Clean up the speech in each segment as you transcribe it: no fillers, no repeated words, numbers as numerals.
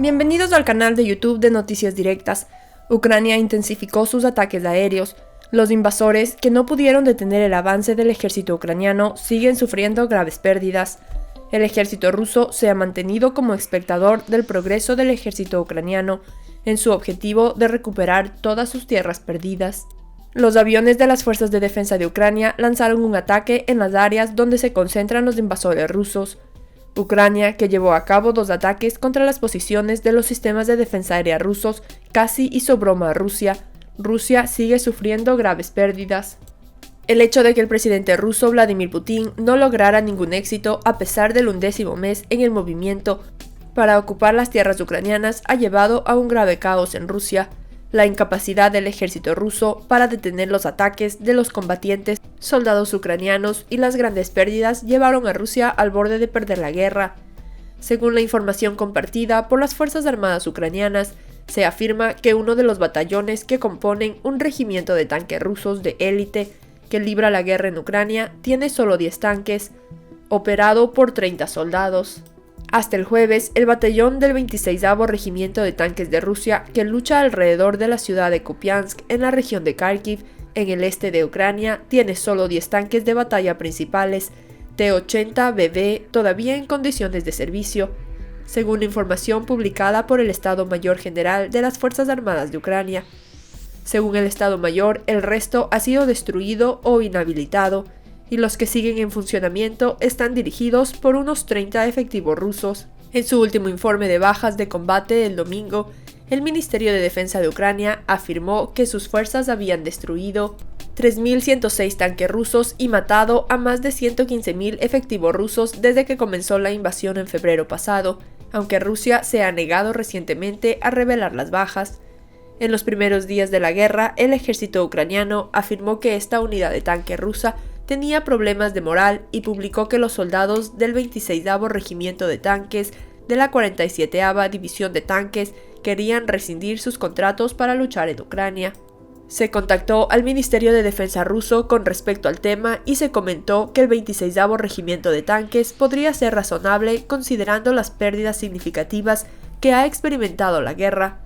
Bienvenidos al canal de YouTube de Noticias Directas. Ucrania intensificó sus ataques aéreos. Los invasores, que no pudieron detener el avance del ejército ucraniano, siguen sufriendo graves pérdidas. El ejército ruso se ha mantenido como espectador del progreso del ejército ucraniano, en su objetivo de recuperar todas sus tierras perdidas. Los aviones de las Fuerzas de Defensa de Ucrania lanzaron un ataque en las áreas donde se concentran los invasores rusos. Ucrania, que llevó a cabo 2 ataques contra las posiciones de los sistemas de defensa aérea rusos, casi hizo broma a Rusia. Rusia sigue sufriendo graves pérdidas. El hecho de que el presidente ruso Vladimir Putin no lograra ningún éxito a pesar del 11º mes en el movimiento para ocupar las tierras ucranianas ha llevado a un grave caos en Rusia. La incapacidad del ejército ruso para detener los ataques de los combatientes soldados ucranianos y las grandes pérdidas llevaron a Rusia al borde de perder la guerra. Según la información compartida por las Fuerzas Armadas ucranianas, se afirma que uno de los batallones que componen un regimiento de tanques rusos de élite que libra la guerra en Ucrania tiene solo 10 tanques, operado por 30 soldados. Hasta el jueves, el batallón del 26º Regimiento de Tanques de Rusia, que lucha alrededor de la ciudad de Kupiansk en la región de Kharkiv, en el este de Ucrania, tiene solo 10 tanques de batalla principales, T-80BB, todavía en condiciones de servicio, según la información publicada por el Estado Mayor General de las Fuerzas Armadas de Ucrania. Según el Estado Mayor, el resto ha sido destruido o inhabilitado, y los que siguen en funcionamiento están dirigidos por unos 30 efectivos rusos. En su último informe de bajas de combate el domingo, el Ministerio de Defensa de Ucrania afirmó que sus fuerzas habían destruido 3.106 tanques rusos y matado a más de 115.000 efectivos rusos desde que comenzó la invasión en febrero pasado, aunque Rusia se ha negado recientemente a revelar las bajas. En los primeros días de la guerra, el ejército ucraniano afirmó que esta unidad de tanque rusa tenía problemas de moral y publicó que los soldados del 26º Regimiento de Tanques de la 47ª División de Tanques querían rescindir sus contratos para luchar en Ucrania. Se contactó al Ministerio de Defensa ruso con respecto al tema y se comentó que el 26º Regimiento de Tanques podría ser razonable considerando las pérdidas significativas que ha experimentado la guerra.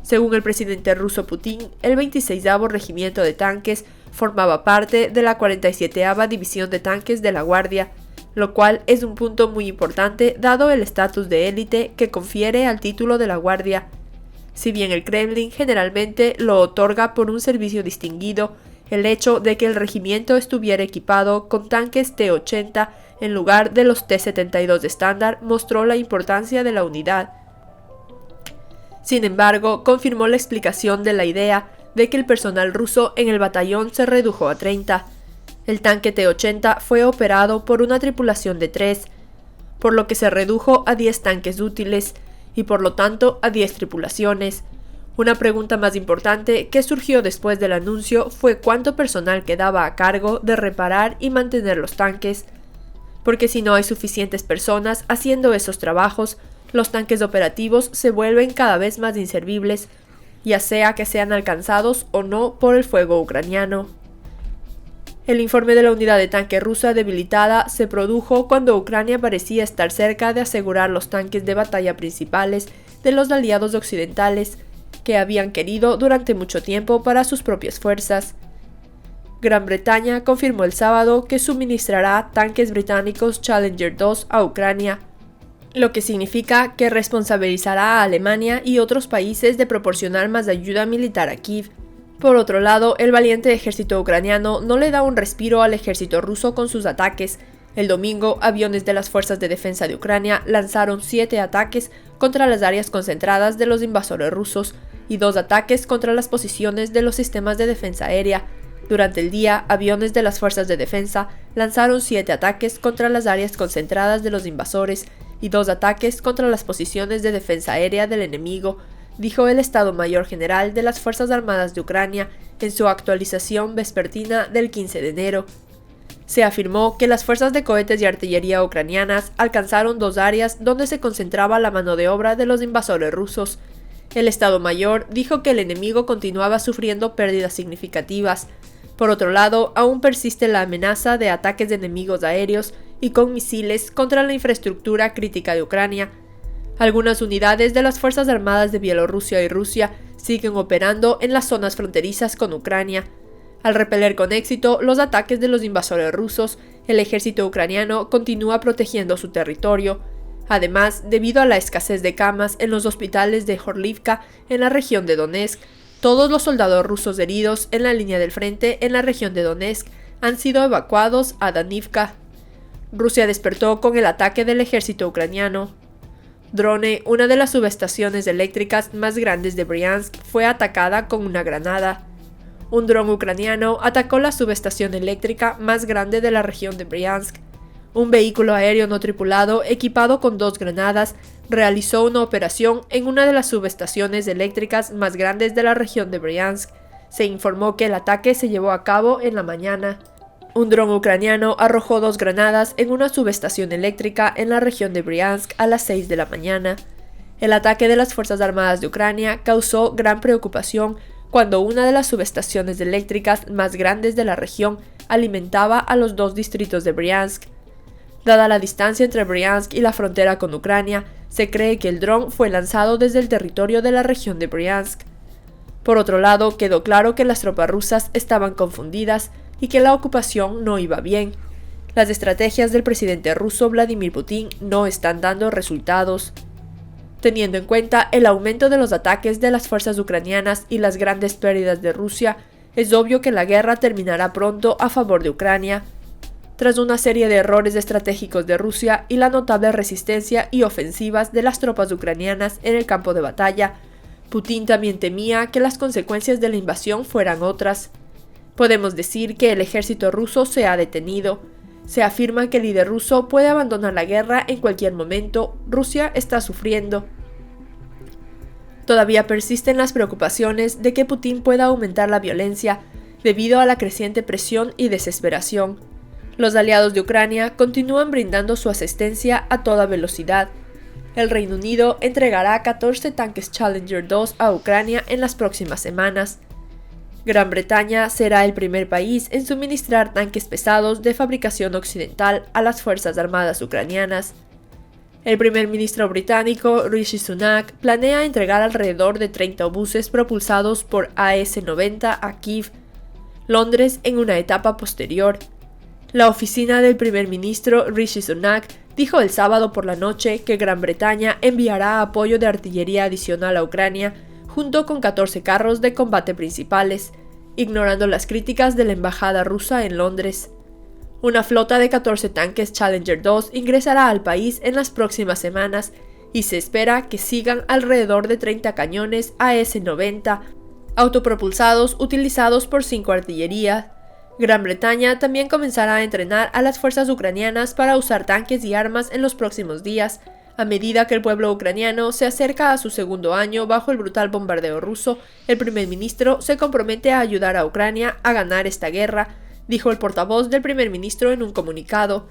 Según el presidente ruso Putin, el 26º Regimiento de Tanques formaba parte de la 47ª División de Tanques de la Guardia, lo cual es un punto muy importante dado el estatus de élite que confiere al título de la Guardia. Si bien el Kremlin generalmente lo otorga por un servicio distinguido, el hecho de que el regimiento estuviera equipado con tanques T-80 en lugar de los T-72 estándar mostró la importancia de la unidad. Sin embargo, confirmó la explicación de la idea de que el personal ruso en el batallón se redujo a 30. El tanque T-80 fue operado por una tripulación de 3, por lo que se redujo a 10 tanques útiles y por lo tanto a 10 tripulaciones. Una pregunta más importante que surgió después del anuncio fue cuánto personal quedaba a cargo de reparar y mantener los tanques, porque si no hay suficientes personas haciendo esos trabajos, los tanques operativos se vuelven cada vez más inservibles, ya sea que sean alcanzados o no por el fuego ucraniano. El informe de la unidad de tanque rusa debilitada se produjo cuando Ucrania parecía estar cerca de asegurar los tanques de batalla principales de los aliados occidentales, que habían querido durante mucho tiempo para sus propias fuerzas. Gran Bretaña confirmó el sábado que suministrará tanques británicos Challenger 2 a Ucrania, lo que significa que responsabilizará a Alemania y otros países de proporcionar más ayuda militar a Kiev. Por otro lado, el valiente ejército ucraniano no le da un respiro al ejército ruso con sus ataques. El domingo, aviones de las Fuerzas de Defensa de Ucrania lanzaron 7 ataques contra las áreas concentradas de los invasores rusos y 2 ataques contra las posiciones de los sistemas de defensa aérea. Durante el día, aviones de las Fuerzas de Defensa lanzaron 7 ataques contra las áreas concentradas de los invasores y 2 ataques contra las posiciones de defensa aérea del enemigo, dijo el Estado Mayor General de las Fuerzas Armadas de Ucrania en su actualización vespertina del 15 de enero. Se afirmó que las fuerzas de cohetes y artillería ucranianas alcanzaron 2 áreas donde se concentraba la mano de obra de los invasores rusos. El Estado Mayor dijo que el enemigo continuaba sufriendo pérdidas significativas. Por otro lado, aún persiste la amenaza de ataques de enemigos aéreos y con misiles contra la infraestructura crítica de Ucrania. Algunas unidades de las Fuerzas Armadas de Bielorrusia y Rusia siguen operando en las zonas fronterizas con Ucrania. Al repeler con éxito los ataques de los invasores rusos, el ejército ucraniano continúa protegiendo su territorio. Además, debido a la escasez de camas en los hospitales de Horlivka en la región de Donetsk, todos los soldados rusos heridos en la línea del frente en la región de Donetsk han sido evacuados a Danivka. Rusia despertó con el ataque del ejército ucraniano. Drone, una de las subestaciones eléctricas más grandes de Briansk, fue atacada con una granada. Un dron ucraniano atacó la subestación eléctrica más grande de la región de Briansk. Un vehículo aéreo no tripulado, equipado con 2 granadas, realizó una operación en una de las subestaciones eléctricas más grandes de la región de Briansk. Se informó que el ataque se llevó a cabo en la mañana. Un dron ucraniano arrojó 2 granadas en una subestación eléctrica en la región de Briansk a las 6 de la mañana. El ataque de las Fuerzas Armadas de Ucrania causó gran preocupación cuando una de las subestaciones eléctricas más grandes de la región alimentaba a los 2 distritos de Briansk. Dada la distancia entre Briansk y la frontera con Ucrania, se cree que el dron fue lanzado desde el territorio de la región de Briansk. Por otro lado, quedó claro que las tropas rusas estaban confundidas y que la ocupación no iba bien. Las estrategias del presidente ruso Vladimir Putin no están dando resultados. Teniendo en cuenta el aumento de los ataques de las fuerzas ucranianas y las grandes pérdidas de Rusia, es obvio que la guerra terminará pronto a favor de Ucrania. Tras una serie de errores estratégicos de Rusia y la notable resistencia y ofensivas de las tropas ucranianas en el campo de batalla, Putin también temía que las consecuencias de la invasión fueran otras. Podemos decir que el ejército ruso se ha detenido. Se afirma que el líder ruso puede abandonar la guerra en cualquier momento. Rusia está sufriendo. Todavía persisten las preocupaciones de que Putin pueda aumentar la violencia debido a la creciente presión y desesperación. Los aliados de Ucrania continúan brindando su asistencia a toda velocidad. El Reino Unido entregará 14 tanques Challenger 2 a Ucrania en las próximas semanas. Gran Bretaña será el primer país en suministrar tanques pesados de fabricación occidental a las Fuerzas Armadas ucranianas. El primer ministro británico Rishi Sunak planea entregar alrededor de 30 obuses propulsados por AS-90 a Kiev, Londres en una etapa posterior. La oficina del primer ministro Rishi Sunak dijo el sábado por la noche que Gran Bretaña enviará apoyo de artillería adicional a Ucrania junto con 14 carros de combate principales, ignorando las críticas de la embajada rusa en Londres. Una flota de 14 tanques Challenger 2 ingresará al país en las próximas semanas y se espera que sigan alrededor de 30 cañones AS-90 autopropulsados utilizados por 5 artillerías. Gran Bretaña también comenzará a entrenar a las fuerzas ucranianas para usar tanques y armas en los próximos días, a medida que el pueblo ucraniano se acerca a su segundo año bajo el brutal bombardeo ruso. El primer ministro se compromete a ayudar a Ucrania a ganar esta guerra, dijo el portavoz del primer ministro en un comunicado.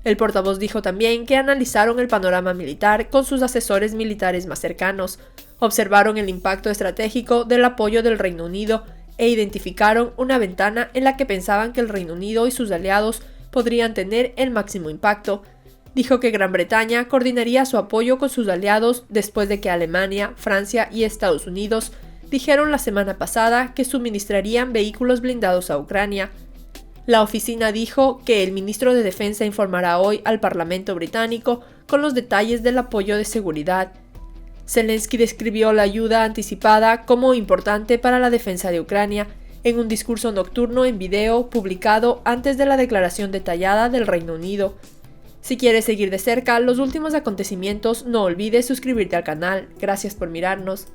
El portavoz dijo también que analizaron el panorama militar con sus asesores militares más cercanos, observaron el impacto estratégico del apoyo del Reino Unido e identificaron una ventana en la que pensaban que el Reino Unido y sus aliados podrían tener el máximo impacto. Dijo que Gran Bretaña coordinaría su apoyo con sus aliados después de que Alemania, Francia y Estados Unidos dijeron la semana pasada que suministrarían vehículos blindados a Ucrania. La oficina dijo que el ministro de Defensa informará hoy al Parlamento británico con los detalles del apoyo de seguridad. Zelensky describió la ayuda anticipada como importante para la defensa de Ucrania en un discurso nocturno en video publicado antes de la declaración detallada del Reino Unido. Si quieres seguir de cerca los últimos acontecimientos, no olvides suscribirte al canal. Gracias por mirarnos.